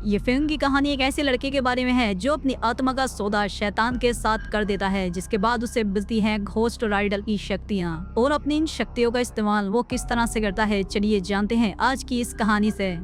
ये फिल्म की कहानी एक ऐसे लड़के के बारे में है जो अपनी आत्मा का सौदा शैतान के साथ कर देता है, जिसके बाद उसे मिलती है घोस्ट राइडर की शक्तियाँ और अपनी इन शक्तियों का इस्तेमाल वो किस तरह से करता है, चलिए जानते हैं आज की इस कहानी से।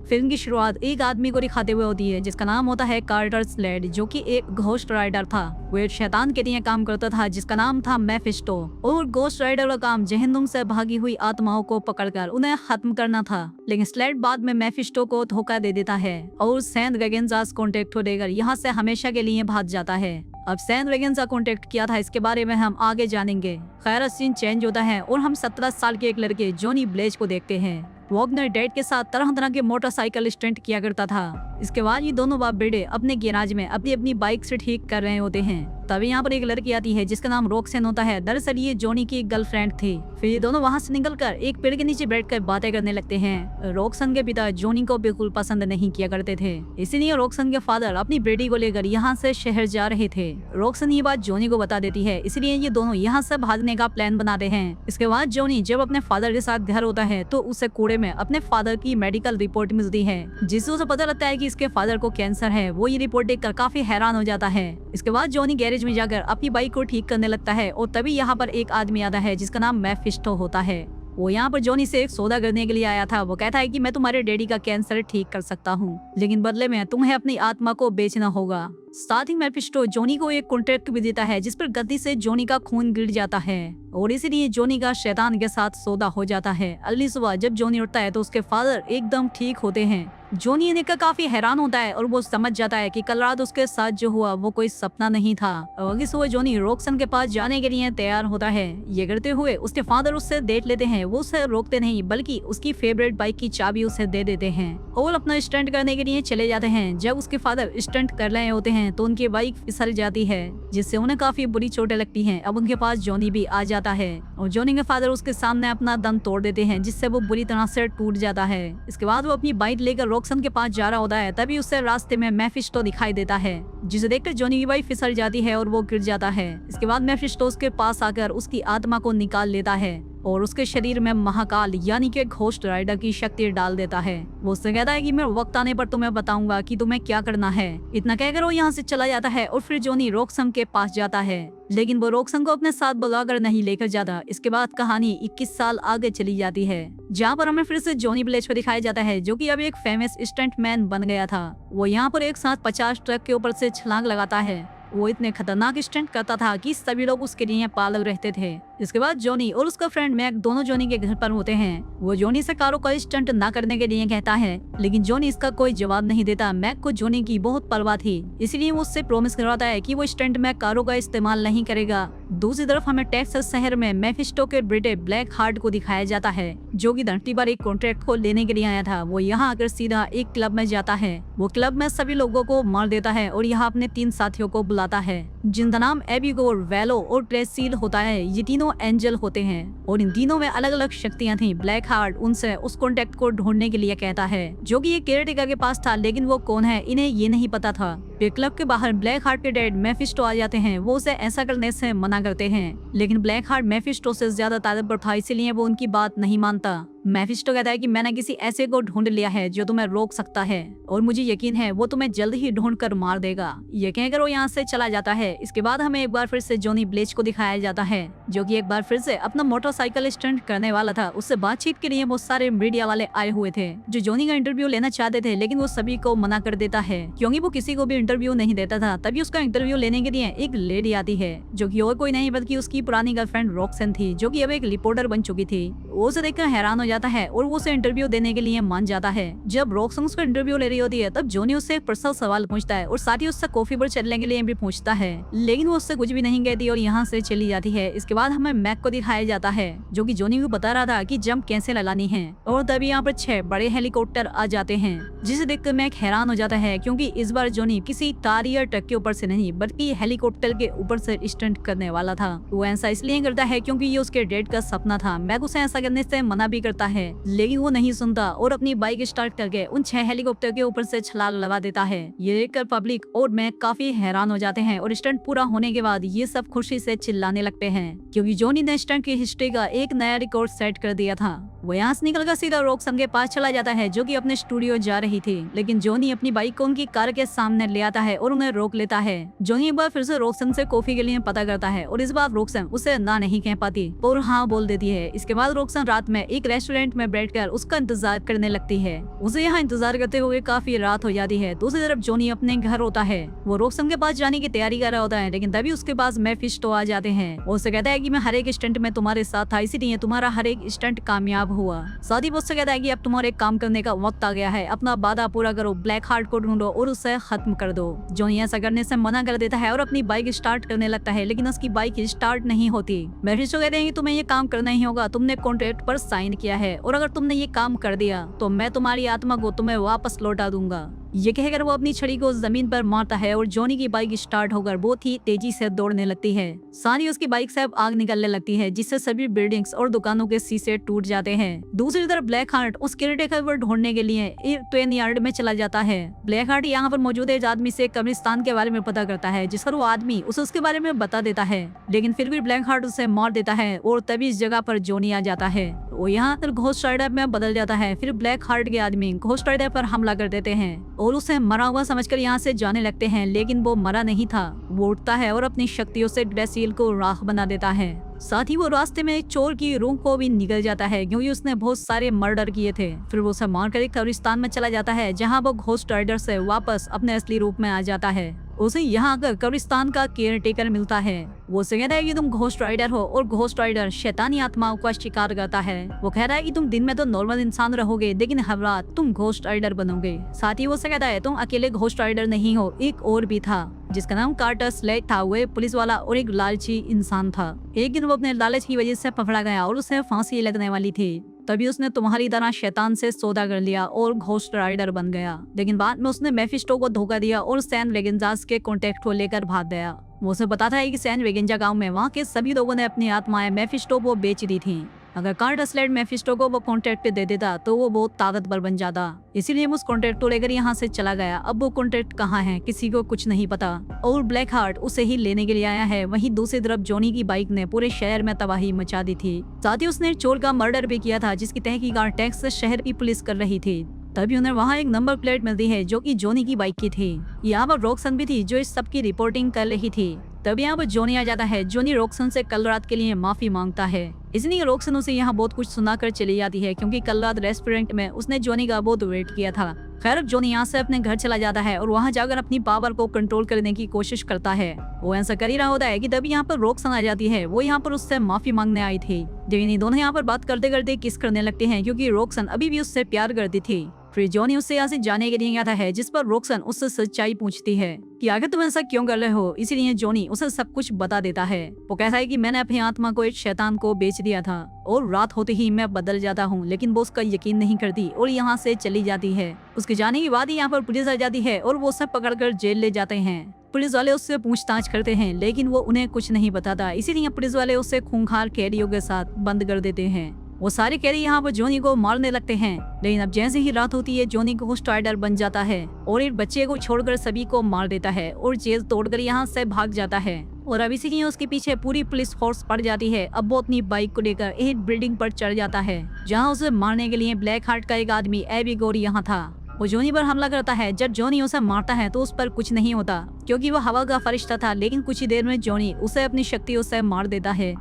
फिल्म की शुरुआत एक आदमी को दिखाते हुए होती है जिसका नाम होता है कार्टर स्लेड, जो कि एक घोस्ट राइडर था। वो एक शैतान के लिए काम करता था जिसका नाम था मेफिस्टो, और घोस्ट राइडर का काम जहन्नुम से भागी हुई आत्माओं को पकड़कर उन्हें खत्म करना था। लेकिन स्लेड बाद में मेफिस्टो को धोखा दे देता है और सैन रेगेंजास कॉन्टेक्ट देकर यहाँ से हमेशा के लिए भाग जाता है। अब सैन रेगेंजा कॉन्टेक्ट किया था, इसके बारे में हम आगे जानेंगे। खैर सीन चेंज होता है और हम 17 साल के एक लड़के जॉनी ब्लेज को देखते हैं। वो अपने डैड के साथ तरह तरह के मोटरसाइकिल स्टंट किया करता था। इसके बाद ये दोनों बाप बेटे अपने गैराज में अपनी अपनी बाइक से ठीक कर रहे होते हैं। तभी यहाँ पर एक लड़की आती है जिसका नाम रोक्सेन होता है। दरअसल ये जॉनी की गर्लफ्रेंड थी। फिर ये दोनों वहाँ से निकलकर एक पेड़ के नीचे बैठकर बातें करने लगते हैं। रोक्सन के पिता जॉनी को बिल्कुल पसंद नहीं किया करते थे, इसीलिए रोक्सन के फादर अपनी बेटी को लेकर यहाँ से शहर जा रहे थे। रोक्सन ये बात जॉनी को बता देती है, इसलिए ये दोनों यहाँ से भागने का प्लान बनाते हैं। इसके बाद जॉनी जब अपने फादर के साथ घर होता है तो उसे कूड़े में अपने फादर की मेडिकल रिपोर्ट मिलती है, जिससे उसे पता लगता है कि इसके फादर को कैंसर है। वो ये रिपोर्ट देखकर काफी हैरान हो जाता है। इसके बाद जॉनी गैरेज में जाकर अपनी बाइक को ठीक करने लगता है और तभी यहाँ पर एक आदमी आता है जिसका नाम मेफिस्टो होता है। वो यहाँ पर जॉनी से एक सौदा करने के लिए आया था। वो कहता है कि मैं तुम्हारे डैडी का कैंसर ठीक कर सकता हूँ, लेकिन बदले में तुम्हें अपनी आत्मा को बेचना होगा। साथ ही मेफिस्टो जॉनी को एक कॉन्ट्रैक्ट भी देता है जिस पर गलती से जॉनी का खून गिर जाता है और इसीलिए जॉनी का शैतान के साथ सौदा हो जाता है। अगली सुबह जब जॉनी उठता है तो उसके फादर एकदम ठीक होते हैं। जॉनी इन्हें काफी हैरान होता है और वो समझ जाता है कि कल रात उसके साथ जो हुआ वो कोई सपना नहीं था। अगली सुबह जॉनी रोक्सन के पास जाने के लिए तैयार होता है। ये करते हुए उसके फादर उससे डेट लेते हैं। वो उसे रोकते नहीं बल्कि उसकी फेवरेट बाइक की चाबी उसे दे देते हैं और अपना स्टंट करने के लिए चले जाते हैं। जब उसके फादर स्टंट कर रहे होते हैं तो उनकी बाइक फिसल जाती है, जिससे उन्हें काफी बुरी चोटें लगती हैं। अब उनके पास जॉनी भी आ जाता है और जॉनी के फादर उसके सामने अपना दम तोड़ देते हैं, जिससे वो बुरी तरह से टूट जाता है। इसके बाद वो अपनी बाइक लेकर रोक्सन के पास जा रहा होता है, तभी उससे रास्ते में मेफिस्टो दिखाई देता है, जिसे देखकर जॉनी की बाइक फिसल जाती है और वो गिर जाता है। इसके बाद मेफिस्टो उसके पास आकर उसकी आत्मा को निकाल लेता है और उसके शरीर में महाकाल यानी कि घोस्ट राइडर की शक्ति डाल देता है। वो उससे कहता है कि मैं वक्त आने पर तुम्हें बताऊंगा कि तुम्हें क्या करना है। इतना कहकर वो यहाँ से चला जाता है और फिर जॉनी रोक्सन के पास जाता है, लेकिन वो रोक्सन को अपने साथ बुलाकर नहीं लेकर जाता। इसके बाद कहानी 21 साल आगे चली जाती है, जहाँ पर हमें फिर से जॉनी ब्लेज को दिखाया जाता है, जो कि अब एक फेमस स्टंट मैन बन गया था। वो यहाँ पर एक साथ 50 ट्रक के ऊपर से छलांग लगाता है। वो इतने खतरनाक स्टंट करता था कि सभी लोग उसके लिए पागल रहते थे। इसके बाद जॉनी और उसका फ्रेंड मैक दोनों जॉनी के घर पर होते हैं। वो जॉनी से कारों का स्टंट ना करने के लिए कहता है, लेकिन जॉनी इसका कोई जवाब नहीं देता। मैक को जॉनी की बहुत परवाह थी, इसलिए वो उससे प्रॉमिस करवाता है कि वो स्टंट में कारों का इस्तेमाल नहीं करेगा। दूसरी तरफ हमें टेक्सास शहर में मेफिस्टो के बेटे ब्लैक हार्ट को दिखाया जाता है, जो कि धरती पर एक कॉन्ट्रैक्ट को लेने के लिए आया था। वो यहाँ आकर सीधा एक क्लब में जाता है। वो क्लब में सभी लोगों को मार देता है और यहाँ अपने 3 साथियों को बुलाता है, जिनका नाम एबिगोर, वेलो और ट्रेसील होता है। ये तीनों एंजल होते हैं और इन तीनों में अलग अलग शक्तियां थी। ब्लैक हार्ट उनसे उस कॉन्टेक्ट को ढूंढने के लिए कहता है, जो कि ये केयरटेकर के पास था, लेकिन वो कौन है इन्हें ये नहीं पता था। फिर क्लब के बाहर ब्लैक हार्ट के डैड मेफिस्टो आ जाते हैं। वो उसे ऐसा करने से मना करते हैं, लेकिन ब्लैक हार्ट मेफिस्टो से ज्यादा ताकतवर था, इसीलिए वो उनकी बात नहीं मानता। मेफिस्टो कहता है कि मैंने किसी ऐसे को ढूंढ लिया है जो तुम्हें रोक सकता है और मुझे यकीन है वो तुम्हें जल्द ही ढूंढ कर मार देगा। ये कहकर वो यहाँ से चला जाता है। इसके बाद हमें एक बार फिर से जॉनी ब्लेज को दिखाया जाता है, जो कि एक बार फिर से अपना मोटरसाइकिल स्टंट करने वाला था। उससे बातचीत के लिए बहुत सारे मीडिया वाले आए हुए थे जो जॉनी का इंटरव्यू लेना चाहते थे, लेकिन वो सभी को मना कर देता है क्योंकि वो किसी को भी इंटरव्यू नहीं देता था। तभी उसका इंटरव्यू लेने के लिए एक लेडी आती है, जो कि और कोई नहीं बल्कि उसकी पुरानी गर्लफ्रेंड रोक्सन थी, जो कि अब एक रिपोर्टर बन चुकी थी। वो उसे देखकर हैरान हो जाता है और वो उसे इंटरव्यू देने के लिए मान जाता है। जब रोक्सन उसका इंटरव्यू ले रही होती है, तब जॉनी उससे एक पर्सनल सवाल पूछता है और साथ ही उससे कॉफी पर चलने के लिए भी पूछता है, लेकिन वो उससे कुछ भी नहीं कहती और यहाँ से चली जाती है। इसके बाद हमें मैक को दिखाया जाता है, जो कि जॉनी को बता रहा था कि जंप कैसे लगानी है, और तभी यहाँ पर 6 बड़े हेलीकॉप्टर आ जाते हैं, जिसे देखकर मैक हैरान हो जाता है क्योंकि इस बार जॉनी किसी कार या ट्रक के ऊपर से नहीं बल्कि हेलीकॉप्टर के ऊपर से स्टंट करने वाला था। वो ऐसा इसलिए करता है क्योंकि ये उसके डैड का सपना था। मैक उसे ऐसा करने से मना भी करता है, लेकिन वो नहीं सुनता और अपनी बाइक स्टार्ट करके उन 6 हेलीकॉप्टर के ऊपर से छलांग लगा देता है। ये देखकर पब्लिक और मैक काफी हैरान हो जाते हैं और स्टंट पूरा होने के बाद ये सब खुशी से चिल्लाने लगते हैं क्योंकि जॉनी ने स्टंट की हिस्ट्री का एक नया रिकॉर्ड सेट कर दिया था। वो यहाँ से निकलकर सीधा रॉक्सन के पास चला जाता है जो कि अपने स्टूडियो जा रही थी, लेकिन जॉनी अपनी बाइक को उनकी कार के सामने ले आता है और उन्हें रोक लेता है। जॉनी एक बार फिर से रॉक्सन से कॉफी के लिए पता करता है और इस बार रॉक्सन उसे ना नहीं कह पाती और हाँ बोल देती है। इसके बाद रॉक्सन रात में एक रेस्टोरेंट में बैठकर उसका इंतजार करने लगती है। उसे यहाँ इंतजार करते हुए काफी रात हो जाती है। दूसरी तरफ जॉनी अपने घर होता है। वो रॉक्सन के पास जाने की तैयारी कर रहा होता है, लेकिन तभी उसके पास मेफिस्टो आ जाते हैं। वो उससे कहता है कि मैं हर एक स्टंट में तुम्हारे साथ था, इसीलिए तुम्हारा हर एक स्टंट कामयाब हुआ। साथ ही वो उससे कहता है कि अब तुम्हारे काम करने का वक्त आ गया है, अपना वादा पूरा करो, ब्लैक हार्ट को ढूंढो और उसे खत्म कर दो। जॉनी ऐसा करने से मना कर देता है और अपनी बाइक स्टार्ट करने लगता है, लेकिन उसकी बाइक स्टार्ट नहीं होती। मेफिस्टो कहते हैं कि तुम्हें ये काम करना ही होगा, तुमने कॉन्ट्रैक्ट पर साइन किया है और अगर तुमने ये काम कर दिया तो मैं तुम्हारी आत्मा को तुम्हें वापस लौटा दूंगा। ये कहकर वो अपनी छड़ी को जमीन पर मारता है और जॉनी की बाइक स्टार्ट होकर बहुत ही तेजी से दौड़ने लगती है। साथ ही उसकी बाइक से अब आग निकलने लगती है, जिससे सभी बिल्डिंग्स और दुकानों के शीशे टूट जाते हैं। दूसरी तरफ ब्लैक हार्ट उस केयरटेकर को ढूंढने के लिए एक ट्रेन यार्ड में चला जाता है। ब्लैक हार्ट यहाँ पर मौजूद एक आदमी से कब्रिस्तान के बारे में पता करता है, जिस पर वो आदमी उसे उसके बारे में बता देता है, लेकिन फिर भी ब्लैक हार्ट उसे मार देता है और तभी इस जगह पर जॉनी आ जाता है। वो यहाँ पर घोस्ट राइडर में बदल जाता है। फिर ब्लैक हार्ट के आदमी घोस्ट राइडर पर हमला कर देते हैं और उसे मरा हुआ समझकर यहाँ से जाने लगते हैं, लेकिन वो मरा नहीं था। वो उठता है और अपनी शक्तियों से ग्रेसियल को राख बना देता है। साथ ही वो रास्ते में एक चोर की रूह को भी निकल जाता है, क्योंकि उसने बहुत सारे मर्डर किए थे। फिर वो उसे मारकर एक कब्रिस्तान में चला जाता है, जहाँ वो घोस्ट राइडर से वापस अपने असली रूप में आ जाता है। उसे यहाँ आकर कब्रिस्तान का केयर टेकर मिलता है। वो उसे कहता है कि तुम घोस्ट राइडर हो और घोस्ट राइडर शैतानी आत्माओं का शिकार करता है। वो कह रहा है कि तुम दिन में तो नॉर्मल इंसान रहोगे, लेकिन हर रात तुम घोस्ट राइडर बनोगे। साथ ही वो उसे कहता है तुम अकेले घोस्ट राइडर नहीं हो, एक और भी था जिसका नाम कार्टर स्लेट था। वो पुलिस वाला और एक लालची इंसान था। एक दिन वो अपने लालच की वजह से पकड़ा गया और उसे फांसी लगने वाली थी। तभी उसने तुम्हारी तरह शैतान से सौदा कर लिया और घोस्ट राइडर बन गया, लेकिन बाद में उसने मेफिस्टो को धोखा दिया और सैन वेगेंजास के कॉन्टेक्ट को लेकर भाग गया। वो उसे बताता है कि सैन वेगेंजा गांव में वहाँ के सभी लोगों ने अपनी आत्माएं मेफिस्टो को बेच दी थी। अगर कार्टर स्लेट मेफिस्टो को वो कॉन्ट्रैक्ट दे देता तो वो बहुत ताकतवर बन जाता, इसीलिए उस कॉन्ट्रैक्ट को लेकर यहाँ से चला गया। अब वो कॉन्ट्रैक्ट कहाँ है किसी को कुछ नहीं पता और ब्लैक हार्ट उसे ही लेने के लिए आया है। वहीं दूसरी तरफ जॉनी की बाइक ने पूरे शहर में तबाही मचा दी थी। साथ ही उसने चोर का मर्डर भी किया था, जिसकी तहकीकात टेक्सास शहर की पुलिस कर रही थी। तभी उन्हें वहाँ एक नंबर प्लेट मिलती है जो कि जॉनी की बाइक की थी। यहाँ पर रॉक्सन भी थी जो इस सब की रिपोर्टिंग कर रही थी। तभी यहाँ पर जॉनी आ जाता है। जॉनी रॉक्सन से कल रात के लिए माफी मांगता है, इसलिए रॉक्सन उसे यहाँ बहुत कुछ सुनाकर चली जाती है, क्योंकि कल रात रेस्टोरेंट में उसने जॉनी का बहुत वेट किया था। खैर जॉनी यहाँ से अपने घर चला जाता है और वहाँ जाकर अपनी पावर को कंट्रोल करने की कोशिश करता है। वो ऐसा कर ही रहा होता है कि तभी यहाँ पर रॉक्सन आ जाती है। वो यहाँ पर उससे माफी मांगने आई थी, लेकिन ये दोनों यहाँ पर बात करते करते किस करने लगते हैं, क्योंकि रॉक्सन अभी भी उससे प्यार करती थी। फिर जॉनी उससे यहाँ से जाने के लिए आता है, जिस पर रॉक्सन उससे सच्चाई पूछती है कि आखिर तुम ऐसा क्यों कर रहे हो। इसीलिए जॉनी उसे सब कुछ बता देता है। वो कहता है कि मैंने अपनी आत्मा को एक शैतान को बेच दिया था और रात होते ही मैं बदल जाता हूँ, लेकिन वो उसका यकीन नहीं करती और यहाँ से चली जाती है। उसके जाने के बाद ही यहाँ पर पुलिस आ जाती है और वो सब पकड़कर जेल ले जाते हैं। पुलिस वाले उससे पूछताछ करते हैं, लेकिन वो उन्हें कुछ नहीं बताता, इसीलिए पुलिस वाले उसे खूंखार कैदियों के साथ बंद कर देते हैं। वो सारे कैदी यहाँ पर जॉनी को मारने लगते हैं, लेकिन अब जैसे ही रात होती है जॉनी घोस्ट राइडर बन जाता है और एक बच्चे को छोड़कर सभी को मार देता है और जेल तोड़कर यहाँ से भाग जाता है। और अब इसीलिए उसके पीछे पूरी पुलिस फोर्स पड़ जाती है। अब वो अपनी बाइक को लेकर एक बिल्डिंग पर चढ़ जाता है, जहाँ उसे मारने के लिए ब्लैक हार्ट का एक आदमी एबी गोरी यहाँ था। वो जॉनी पर हमला करता है। जब जॉनी उसे मारता है तो उस पर कुछ नहीं होता, क्योंकि वो हवा का फरिश्ता था, लेकिन कुछ ही देर में जॉनी उसे अपनी शक्तियों से मार देता है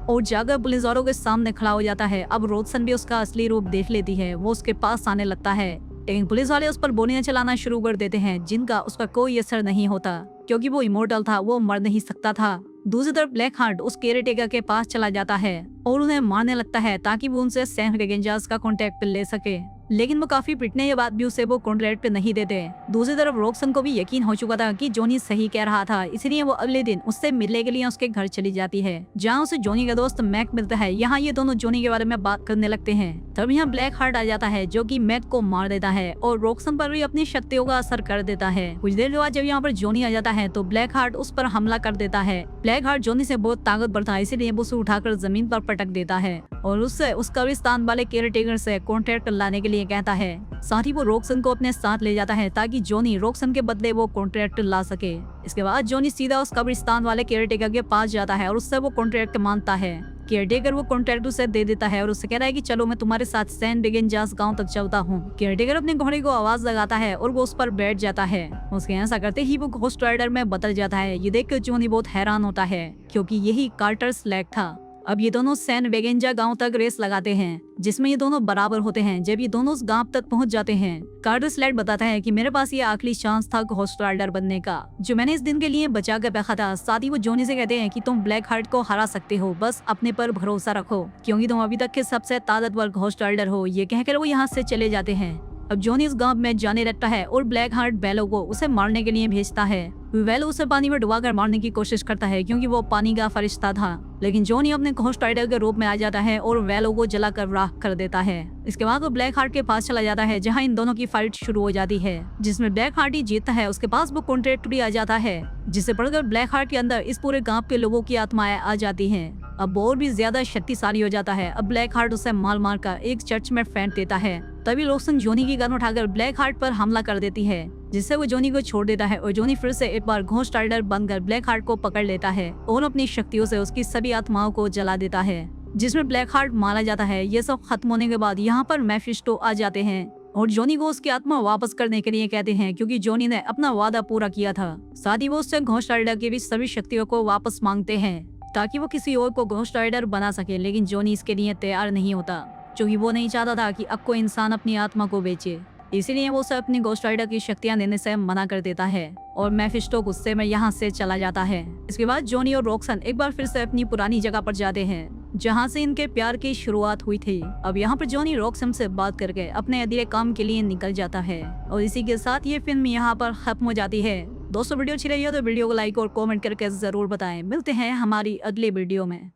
और जाकर पुलिस वालों के सामने खड़ा हो जाता है। अब रॉक्सन भी उसका असली रूप देख लेती है। वो उसके पास आने लगता है, लेकिन पुलिस वाले उस पर गोलियां चलाना शुरू कर देते हैं, जिनका उस पर कोई असर नहीं होता, क्योंकि वो इमोर्टल था, वो मर नहीं सकता था। दूसरी तरफ ब्लैक हार्ट उस केयरटेकर के पास चला जाता है और उन्हें मारने लगता है, ताकि वो उनसे सैन वेगेंजास का कॉन्टेक्ट ले सके, लेकिन वो काफी पिटने के बाद भी उसे वो कॉन्ट्रैक्ट पे नहीं देते। दूसरी तरफ रॉक्सन को भी यकीन हो चुका था कि जॉनी सही कह रहा था, इसलिए वो अगले दिन उससे मिलने के लिए उसके घर चली जाती है, जहाँ उसे जॉनी का दोस्त मैक मिलता है। यहाँ ये दोनों जॉनी के बारे में बात करने लगते हैं। तब यहाँ ब्लैक हार्ट आ जाता है, जो कि मैक को मार देता है और रॉक्सन पर भी अपनी शक्तियों का असर कर देता है। कुछ देर बाद जब यहाँ पर जॉनी आ जाता है तो ब्लैक हार्ट उस पर हमला कर देता है। ब्लैक हार्ट जॉनी से बहुत ताकतवर था, इसीलिए वो उसे उठाकर जमीन पर पटक देता है और उससे उस कब्रिस्तान वाले केयरटेकर से कॉन्ट्रैक्ट लाने के लिए कहता है। साथ ही वो रॉक्सन को अपने साथ ले जाता है, ताकि जॉनी रॉक्सन के बदले वो कॉन्ट्रैक्ट ला सके। इसके बाद जॉनी सीधा उस कब्रिस्तान वाले केयरटेकर के पास जाता है और उससे वो कॉन्ट्रैक्ट मांगता है। केयरटेकर वो कॉन्ट्रैक्ट उसे दे देता है और उससे कह रहा है कि चलो मैं तुम्हारे साथ सैन बेगेंजास गांव तक चलता हूँ। केयरटेकर अपने घोड़े को आवाज लगाता है और वो उस पर बैठ जाता है। उसके ऐसा करते ही वो घोस्ट राइडर में बदल जाता है। ये देखकर जॉनी बहुत हैरान होता है क्योंकि यही कार्टर्स लेक था। अब ये दोनों सैन बेगेंजा गांव तक रेस लगाते हैं जिसमें ये दोनों बराबर होते हैं। जब ये दोनों उस गांव तक पहुंच जाते हैं, कार्टर्स लेक बताता है कि मेरे पास ये आखिरी चांस था घोस्ट राइडर बनने का जो मैंने इस दिन के लिए बचा कर रखा था। साथ ही वो जॉनी से कहते हैं कि तुम ब्लैक हार्ट को हरा सकते हो, बस अपने पर भरोसा रखो क्योंकि तुम अभी तक के सबसे ताकतवर घोस्ट राइडर हो। ये कहकर वो यहाँ से चले जाते हैं। अब जॉनी इस गांव में जाने लगता है और ब्लैक हार्ट वेलो को उसे मारने के लिए भेजता है। वेलो उसे पानी में डुबाकर मारने की कोशिश करता है क्योंकि वो पानी का फरिश्ता था, लेकिन जॉनी अपने घोस्ट राइडर के रूप में आ जाता है और वेलो को जलाकर राख कर देता है। इसके बाद वो ब्लैक हार्ट के पास चला जाता है जहाँ इन दोनों की फाइट शुरू हो जाती है जिसमें ब्लैक हार्ट ही जीतता है। उसके पास वो कॉन्ट्रैक्ट भी आ जाता है जिसे पढ़कर ब्लैक हार्ट के अंदर इस पूरे गांव के लोगों की आत्माएं आ जाती हैं। अब और भी ज्यादा शक्तिशाली हो जाता है। अब ब्लैक हार्ट उसे मार कर एक चर्च में फेंक देता है। तभी रोक्सन जॉनी की गन उठाकर ब्लैक हार्ट पर हमला कर देती है जिससे वो जॉनी को छोड़ देता है और जॉनी फिर से एक बार घोस्ट राइडर बनकर ब्लैक हार्ट को पकड़ लेता है और अपनी शक्तियों से उसकी सभी आत्माओं को जला देता है जिसमें ब्लैक हार्ट मारा जाता है। ये सब खत्म होने के बाद यहाँ पर मेफिस्टो आ जाते हैं और जॉनी को उसकी आत्मा वापस करने के लिए कहते हैं क्योंकि जॉनी ने अपना वादा पूरा किया था। साथ ही वो उससे घोस्ट राइडर की भी सभी शक्तियों को वापस मांगते हैं ताकि वो किसी और को घोस्ट राइडर बना सके, लेकिन जॉनी इसके लिए तैयार नहीं होता क्योंकि वो नहीं चाहता था कि अब कोई इंसान अपनी आत्मा को बेचे। इसीलिए वो उसे अपनी घोस्ट राइडर की शक्तियां देने से मना कर देता है और मेफिस्टो गुस्से में यहाँ से चला जाता है। इसके बाद जॉनी और रोक्सन एक बार फिर से अपनी पुरानी जगह पर जाते हैं जहाँ से इनके प्यार की शुरुआत हुई थी। अब यहाँ पर जॉनी रोक्सन से बात करके अपने अगले काम के लिए निकल जाता है और इसी के साथ ये फिल्म यहाँ पर खत्म हो जाती है। दोस्तों वीडियो अच्छी लगी हो तो वीडियो को लाइक और कमेंट करके जरूर बताएं। मिलते हैं हमारी अगली वीडियो में।